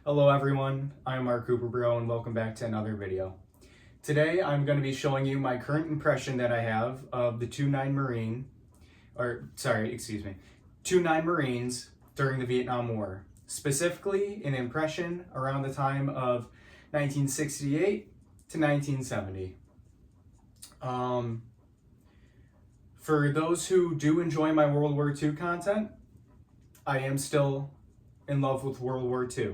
Hello everyone, I'm Mark Cooper Bro and welcome back to another video. Today I'm going to be showing you my current impression that I have of the 2-9 Marines during the Vietnam War. Specifically, an impression around the time of 1968 to 1970. For those who do enjoy my World War II content, I am still in love with World War II.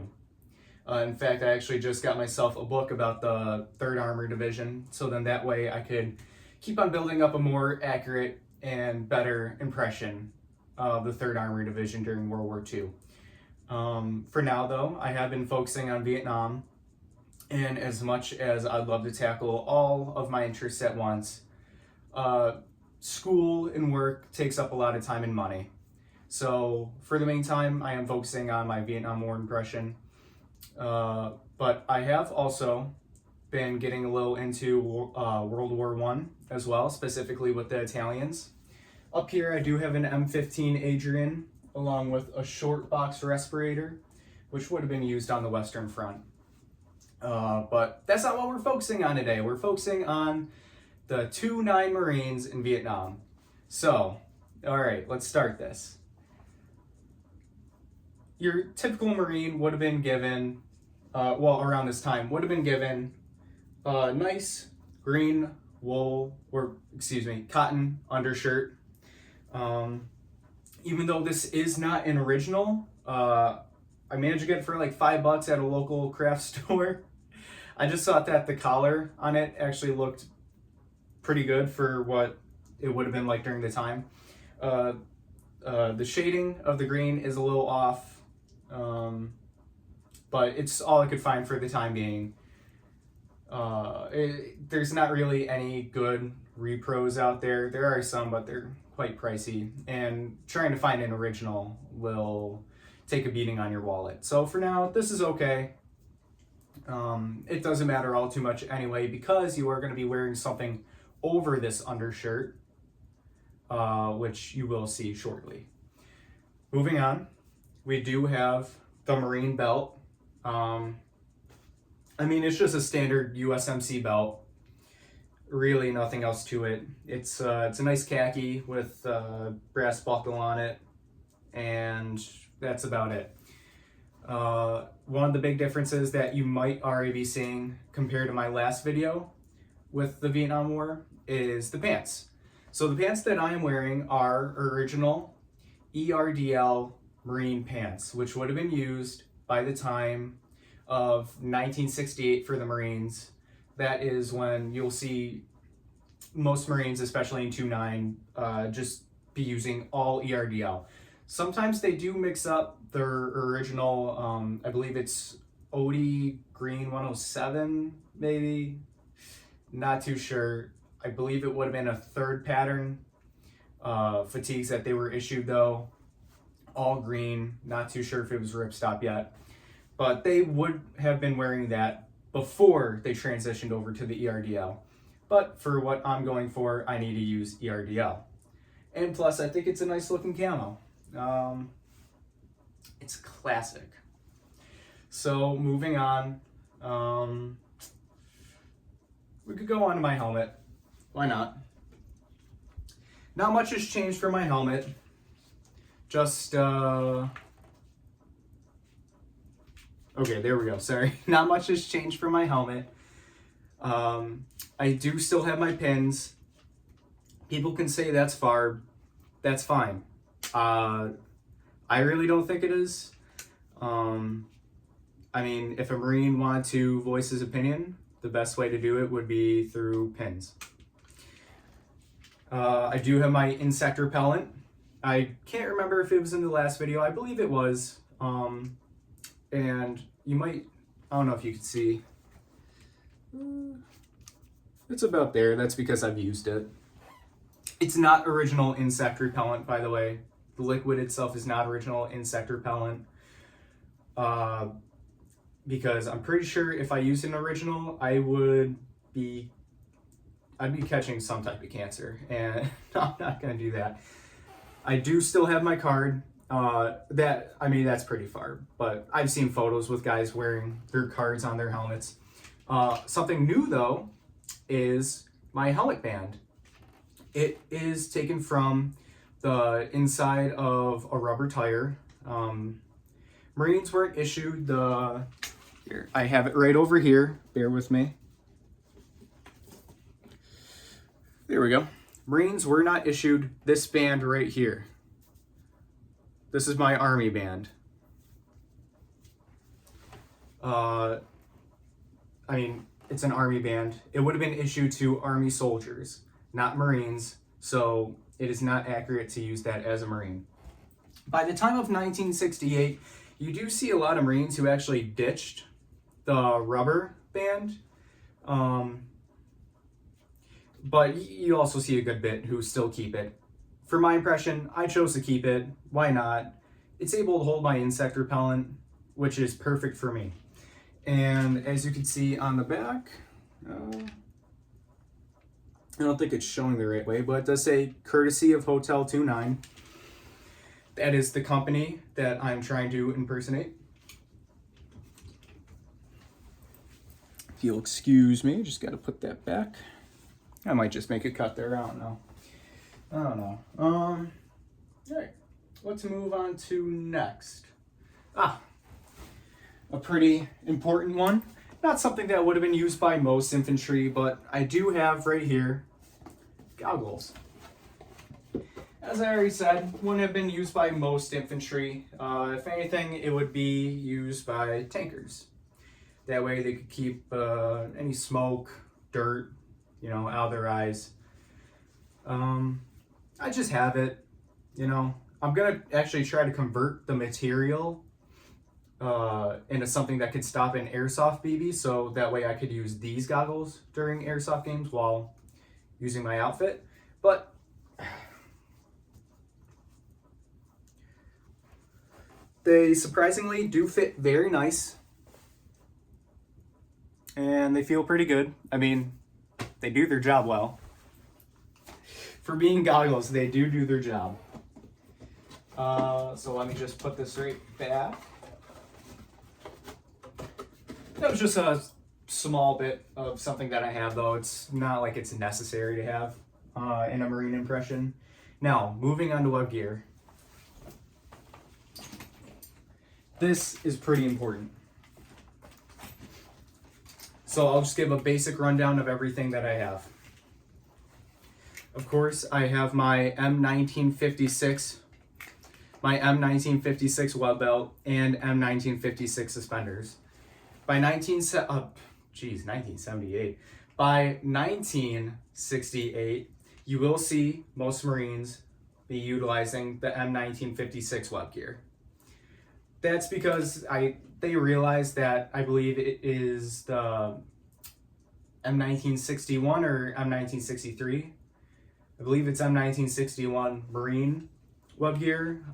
In fact, I actually just got myself a book about the 3rd Armored Division, so then that way I could keep on building up a more accurate and better impression of the 3rd Armored Division during World War II. For now though, I have been focusing on Vietnam, and as much as I'd love to tackle all of my interests at once, school and work takes up a lot of time and money. So for the meantime, I am focusing on my Vietnam War impression. But I have also been getting a little into World War I as well, specifically with the Italians. Up here I do have an M15 Adrian along with a short box respirator, which would have been used on the Western Front. But that's not what we're focusing on today. We're focusing on the 2-9 Marines in Vietnam. So, alright, let's start this. Your typical Marine would have been given, around this time, would have been given a nice green cotton undershirt. Even though this is not an original, I managed to get it for like $5 at a local craft store. I just thought that the collar on it actually looked pretty good for what it would have been like during the time. The shading of the green is a little off. But it's all I could find for the time being. There's not really any good repros out there. There are some, but they're quite pricey, and trying to find an original will take a beating on your wallet. So for now, this is okay. It doesn't matter all too much anyway, because you are going to be wearing something over this undershirt, which you will see shortly. Moving on. We do have the Marine belt. I mean, it's just a standard U.S.M.C belt. Really nothing else to it. It's a nice khaki with brass buckle on it, and that's about it. One of the big differences that you might already be seeing compared to my last video with the Vietnam War is the pants. So the pants that I am wearing are original ERDL Marine pants, which would have been used by the time of 1968 for the Marines. That is when you'll see most Marines, especially in 2-9, just be using all ERDL. Sometimes they do mix up their original, I believe it's OD Green 107, maybe? Not too sure. I believe it would have been a 3rd pattern fatigues that they were issued though. All green, not too sure if it was ripstop yet, but they would have been wearing that before they transitioned over to the ERDL. But for what I'm going for, I need to use ERDL. And plus, I think it's a nice looking camo. It's classic. So moving on, we could go on to my helmet. Why not? Not much has changed for my helmet. Just, okay, there we go, sorry. Not much has changed for my helmet. I do still have my pins. People can say that's far. That's fine. I really don't think it is. I mean, if a Marine wanted to voice his opinion, the best way to do it would be through pins. I do have my insect repellent. I can't remember if it was in the last video. I believe it was. And you might, I don't know if you can see. It's about there. That's because I've used it. It's not original insect repellent, by the way. The liquid itself is not original insect repellent. Because I'm pretty sure if I used an original, I'd be catching some type of cancer, and I'm not going to do that. I do still have my card. That's pretty far, but I've seen photos with guys wearing their cards on their helmets. Something new though is my helmet band. It is taken from the inside of a rubber tire. Marines weren't issued the, here, I have it right over here, bear with me. There we go. Marines were not issued this band right here. This is my Army band. It's an Army band. It would have been issued to Army soldiers, not Marines, so it is not accurate to use that as a Marine. By the time of 1968, you do see a lot of Marines who actually ditched the rubber band, but you also see a good bit who still keep it. For my impression, I chose to keep it. Why not? It's able to hold my insect repellent, which is perfect for me. And as you can see on the back, I don't think it's showing the right way, but it does say courtesy of Hotel 29. That is the company that I'm trying to impersonate. If you'll excuse me, just got to put that back. I might just make a cut there. I don't know. All right, let's move on to next. A pretty important one. Not something that would have been used by most infantry, but I do have right here goggles. As I already said, wouldn't have been used by most infantry. If anything, it would be used by tankers. That way they could keep any smoke, dirt, out of their eyes. I just have it, I'm gonna actually try to convert the material into something that could stop an airsoft BB, so that way I could use these goggles during airsoft games while using my outfit. But they surprisingly do fit very nice, and they feel pretty good. They do their job well. For being goggles, they do their job. So let me just put this right back. That was just a small bit of something that I have, though. It's not like it's necessary to have in a Marine impression. Now, moving on to web gear. This is pretty important. So I'll just give a basic rundown of everything that I have. Of course, I have my M1956 web belt and M1956 suspenders. By 1978. By 1968, you will see most Marines be utilizing the M1956 web gear. That's because they realized that I believe it is the M1961 or M1963. I believe it's M1961 Marine web gear.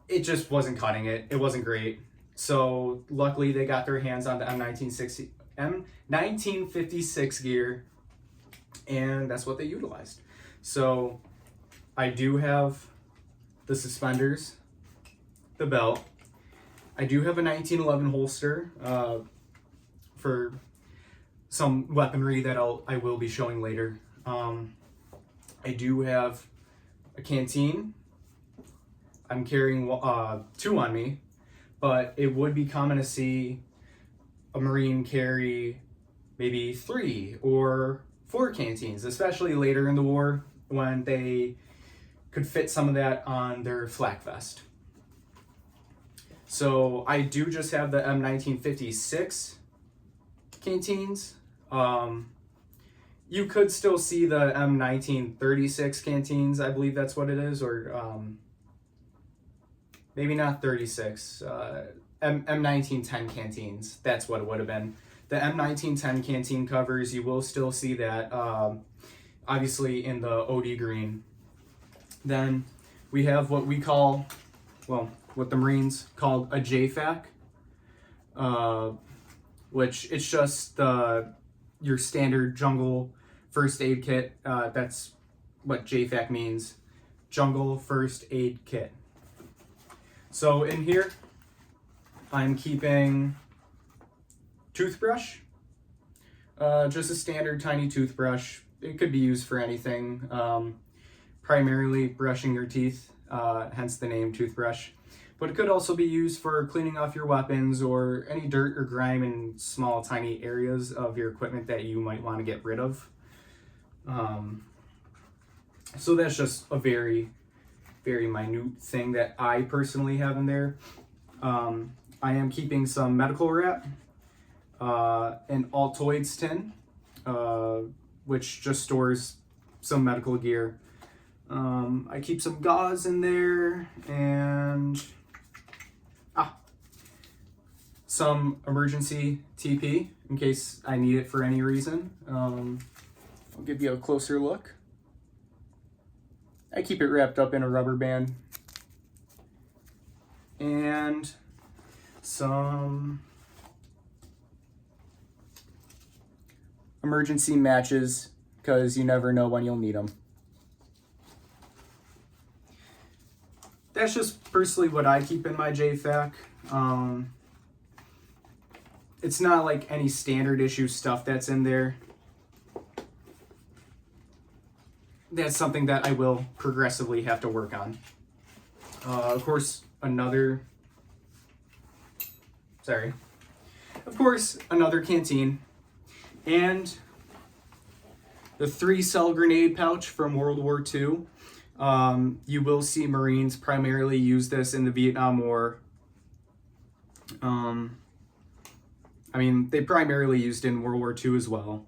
It just wasn't cutting it. It wasn't great. So luckily they got their hands on the M1956 gear, and that's what they utilized. So I do have the suspenders, the belt. I do have a 1911 holster for some weaponry that I will be showing later. I do have a canteen. I'm carrying 2 on me, but it would be common to see a Marine carry maybe 3 or 4 canteens, especially later in the war when they could fit some of that on their flak vest. So I do just have the M1956 canteens. You could still see the M1936 canteens, I believe that's what it is, or maybe not 36, M1910 canteens, that's what it would have been. The M1910 canteen covers, you will still see that, obviously in the OD green. Then we have what we call, what the Marines called a JFAC, which it's just your standard jungle first aid kit. That's what JFAC means. jungle first aid kit. So in here, I'm keeping toothbrush, just a standard tiny toothbrush. It could be used for anything, primarily brushing your teeth, hence the name toothbrush. But it could also be used for cleaning off your weapons or any dirt or grime in small tiny areas of your equipment that you might want to get rid of. So that's just a very, very minute thing that I personally have in there. I am keeping some medical wrap, an Altoids tin, which just stores some medical gear. I keep some gauze in there, and some emergency TP in case I need it for any reason. I'll give you a closer look. I keep it wrapped up in a rubber band. And some emergency matches, because you never know when you'll need them. That's just personally what I keep in my JFAC. It's not like any standard issue stuff that's in there. That's something that I will progressively have to work on. Of course, another canteen, and the 3-cell grenade pouch from World War II. You will see Marines primarily use this in the Vietnam War. I mean, they primarily used it in World War II as well.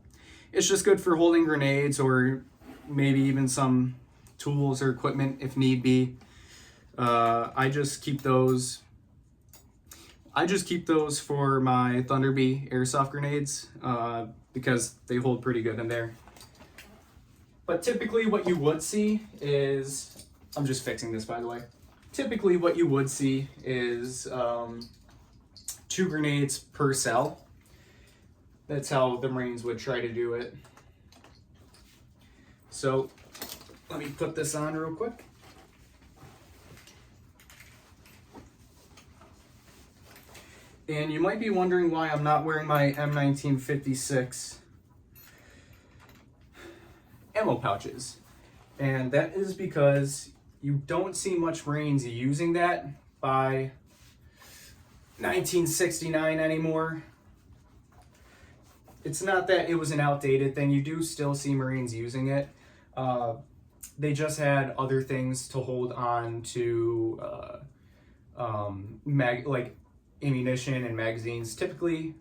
It's just good for holding grenades or maybe even some tools or equipment if need be. I just keep those for my Thunder Bee airsoft grenades because they hold pretty good in there. But typically what you would see is, I'm just fixing this by the way. Typically what you would see is 2 grenades per cell. That's how the Marines would try to do it. So let me put this on real quick. And you might be wondering why I'm not wearing my M1956 ammo pouches. And that is because you don't see much Marines using that by 1969 anymore. It's not that it was an outdated thing. You do still see Marines using it. They just had other things to hold on to, like ammunition and magazines. Typically,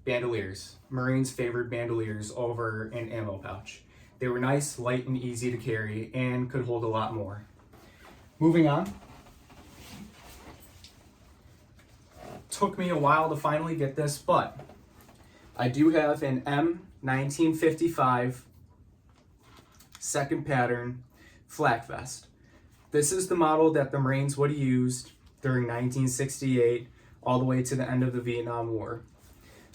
bandoliers. Marines favored bandoliers over an ammo pouch. They were nice, light, and easy to carry, and could hold a lot more. Moving on. Took me a while to finally get this, but I do have an M1955 second pattern flak vest. This is the model that the Marines would have used during 1968 all the way to the end of the Vietnam War.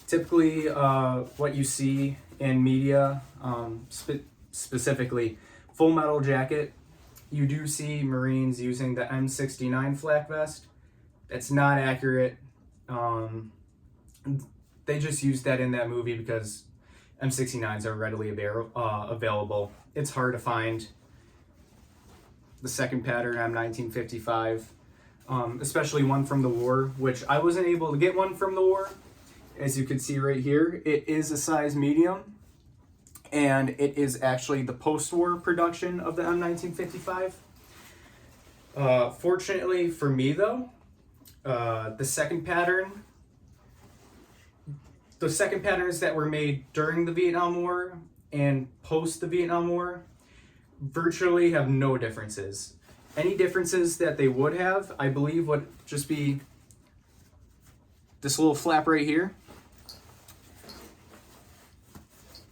Typically, what you see in media, specifically Full Metal Jacket, you do see Marines using the M69 flak vest. That's not accurate. They just used that in that movie because M69s are readily available. It's hard to find the second pattern M1955, especially one from the war, which I wasn't able to get one from the war. As you can see right here, it is a size medium, and it is actually the post-war production of the M1955. Fortunately for me though, the second patterns that were made during the Vietnam War and post the Vietnam War virtually have no differences. Any differences that they would have, I believe, would just be this little flap right here,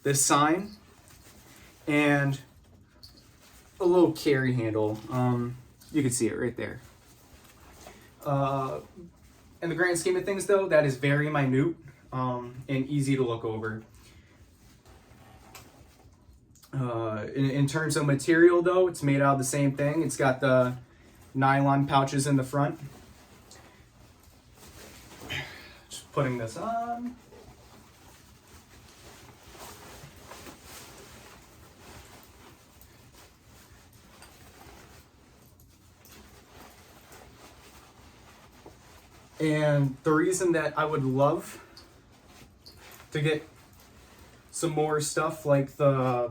this sign, and a little carry handle. You can see it right there. In the grand scheme of things though, that is very minute and easy to look over. In terms of material though, it's made out of the same thing. It's got the nylon pouches in the front. Just putting this on. And the reason that I would love to get some more stuff like the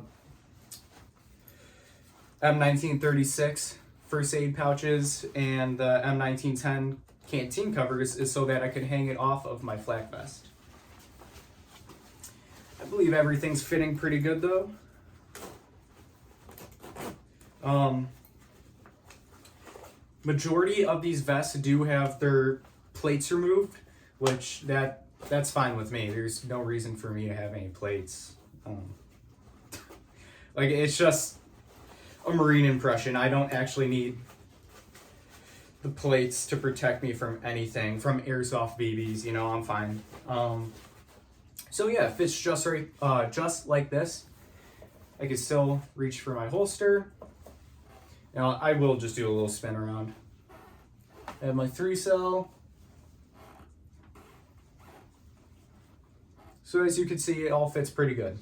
M1936 first aid pouches and the M1910 canteen covers is so that I could hang it off of my flak vest. I believe everything's fitting pretty good though. Majority of these vests do have their plates removed, which that's fine with me. There's no reason for me to have any plates. Like, it's just a Marine impression. I don't actually need the plates to protect me from anything, from airsoft BBs. You know, I'm fine. So yeah, it fits just right, just like this. I can still reach for my holster. Now I will just do a little spin around. I have my 3-cell. So as you can see, it all fits pretty good.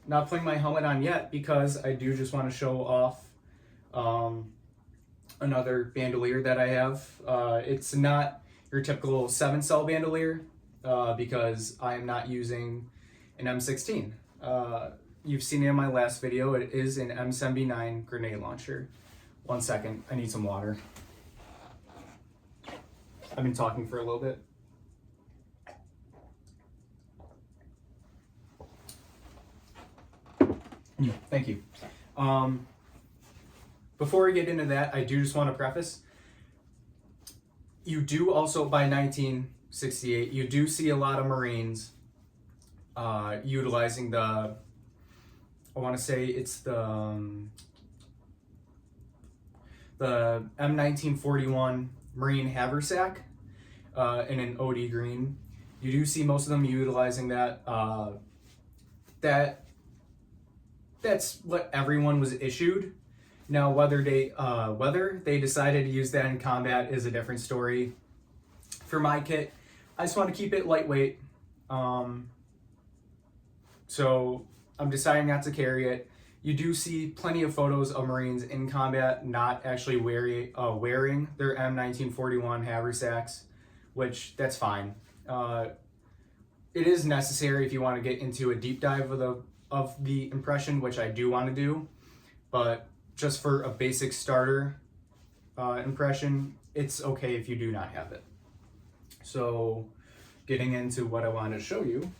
Not putting my helmet on yet because I do just want to show off another bandolier that I have. It's not your typical 7-cell bandolier because I am not using an M16. You've seen it in my last video. It is an M79 grenade launcher. One second, I need some water. I've been talking for a little bit. Thank you. Before we get into that, I do just want to preface, you do also, by 1968, you do see a lot of Marines utilizing the, I want to say it's the M1941 Marine haversack in an OD green. You do see most of them utilizing that. That's what everyone was issued. Now, whether they decided to use that in combat is a different story. For my kit, I just want to keep it lightweight. So I'm deciding not to carry it. You do see plenty of photos of Marines in combat not actually wearing their M1941 haversacks, which that's fine. It is necessary if you want to get into a deep dive of the impression, which I do want to do, but just for a basic starter impression, it's okay if you do not have it. So getting into what I want to show you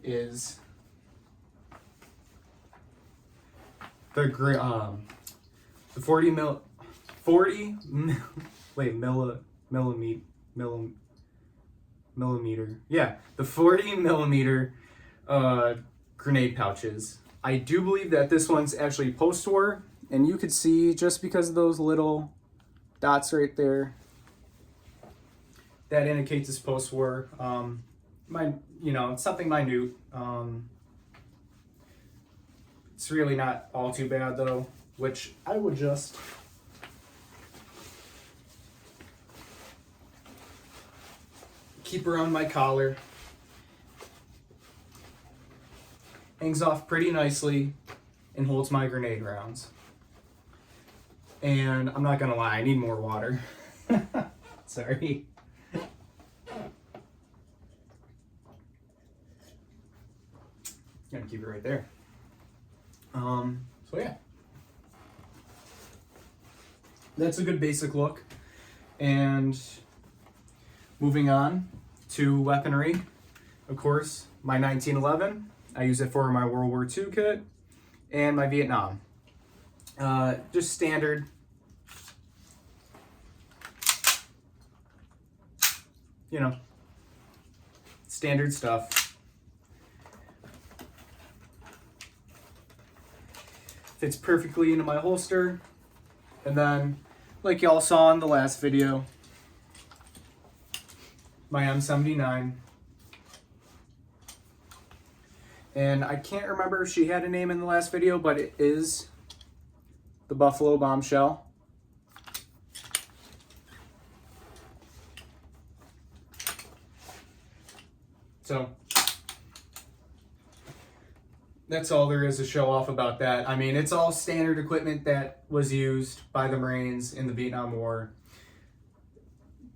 is the 40 millimeter grenade pouches. I do believe that this one's actually post-war, and you could see just because of those little dots right there, that indicates it's post-war. It's something minute. It's really not all too bad though, which I would just keep around my collar. Hangs off pretty nicely and holds my grenade rounds. And I'm not gonna lie, I need more water. Sorry. Gonna keep it right there. So yeah. That's a good basic look. And moving on to weaponry, of course, my 1911. I use it for my World War II kit and my Vietnam. Just standard. You know, standard stuff. Fits perfectly into my holster. And then, like y'all saw in the last video, my M79. And I can't remember if she had a name in the last video, but it is the Buffalo Bombshell. So that's all there is to show off about that. I mean, it's all standard equipment that was used by the Marines in the Vietnam War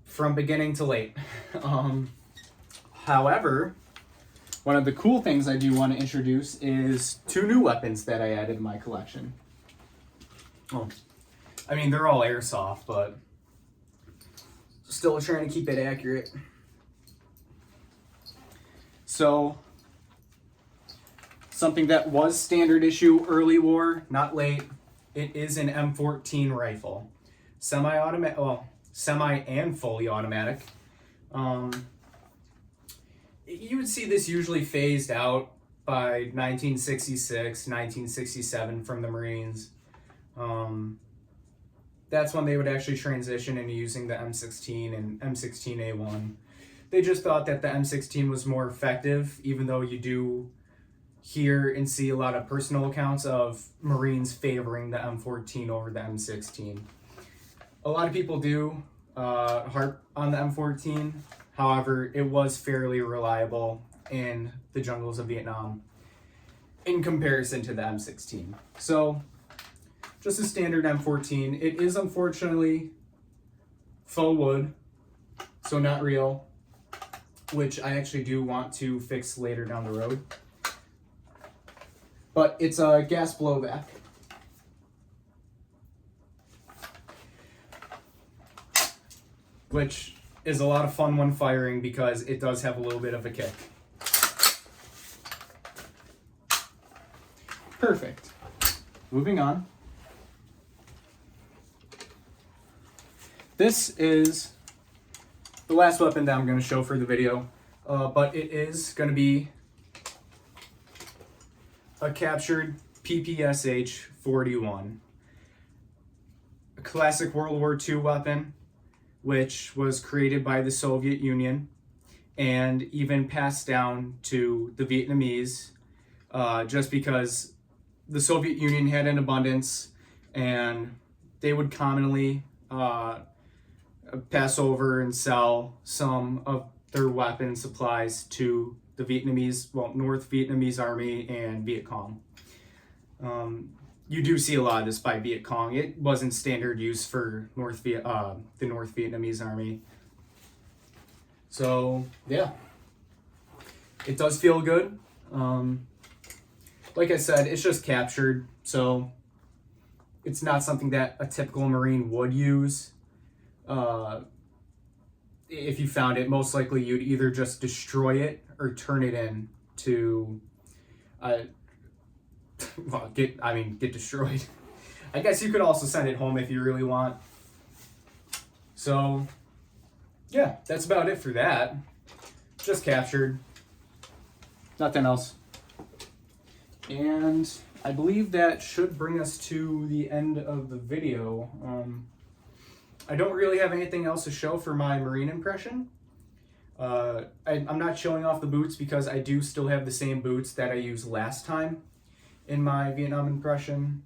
from beginning to late. However, one of the cool things I do want to introduce is 2 new weapons that I added to my collection. Oh, I mean, they're all airsoft, but still trying to keep it accurate. So, something that was standard issue early war, not late, it is an M14 rifle. Semi-automatic, well, semi and fully automatic. You would see this usually phased out by 1966, 1967 from the Marines. That's when they would actually transition into using the M16 and M16A1. They just thought that the M16 was more effective, even though you do hear and see a lot of personal accounts of Marines favoring the M14 over the M16. A lot of people do harp on the M14. However, it was fairly reliable in the jungles of Vietnam in comparison to the M16. So, just a standard M14. It is unfortunately faux wood, so not real, which I actually do want to fix later down the road. But it's a gas blowback. Which is a lot of fun when firing because it does have a little bit of a kick. Perfect. Moving on. This is the last weapon that I'm going to show for the video, but it is going to be a captured PPSH-41, a classic World War II weapon, which was created by the Soviet Union and even passed down to the Vietnamese, just because the Soviet Union had an abundance and they would commonly pass over and sell some of their weapon supplies to the Vietnamese, well, North Vietnamese Army and Viet Cong. You do see a lot of this by Viet Cong. It wasn't standard use for the North Vietnamese Army. So, yeah. It does feel good. Like I said, it's just captured, so it's not something that a typical Marine would use. If you found it, most likely you'd either just destroy it or turn it in to get destroyed. I guess you could also send it home if you really want. So, yeah, that's about it for that. Just captured. Nothing else. And I believe that should bring us to the end of the video. I don't really have anything else to show for my Marine impression. I'm not showing off the boots because I do still have the same boots that I used last time in my Vietnam impression,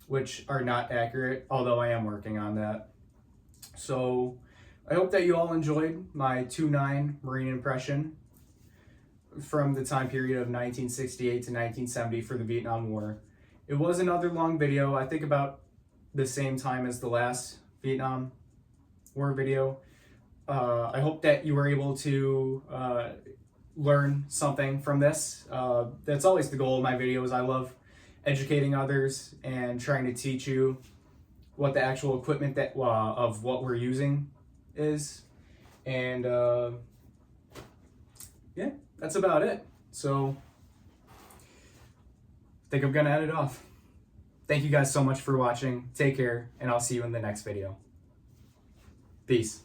which are not accurate, although I am working on that. So I hope that you all enjoyed my 2.9 Marine impression from the time period of 1968 to 1970 for the Vietnam War. It was another long video, I think about the same time as the last Vietnam War video. I hope that you were able to learn something from this. That's always the goal of my videos. I love educating others and trying to teach you what the actual equipment that of what we're using is. And yeah, that's about it. So I think I'm gonna end it off. Thank you guys so much for watching. Take care, and I'll see you in the next video. Peace.